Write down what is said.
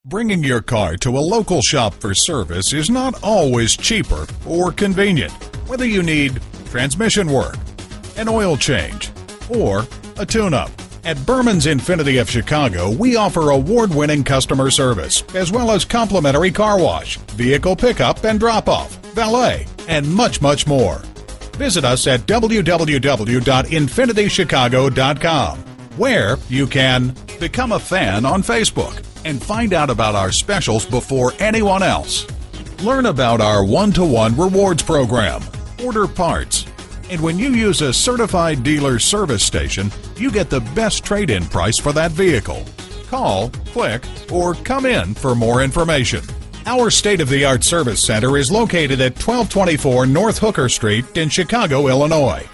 Bringing your car to a local shop for service is not always cheaper or convenient. Whether you need transmission work, an oil change, or a tune-up. At Berman's Infiniti of Chicago, we offer award-winning customer service, as well as complimentary car wash, vehicle pickup and drop-off, valet, and much, much more. Visit us at www.infinitychicago.com, where you can become a fan on Facebook and find out about our specials before anyone else. Learn about our one-to-one rewards program, order parts, and when you use a certified dealer service station, you get the best trade-in price for that vehicle. Call, click, or come in for more information. Our state-of-the-art service center is located at 1224 North Hooker Street in Chicago, Illinois.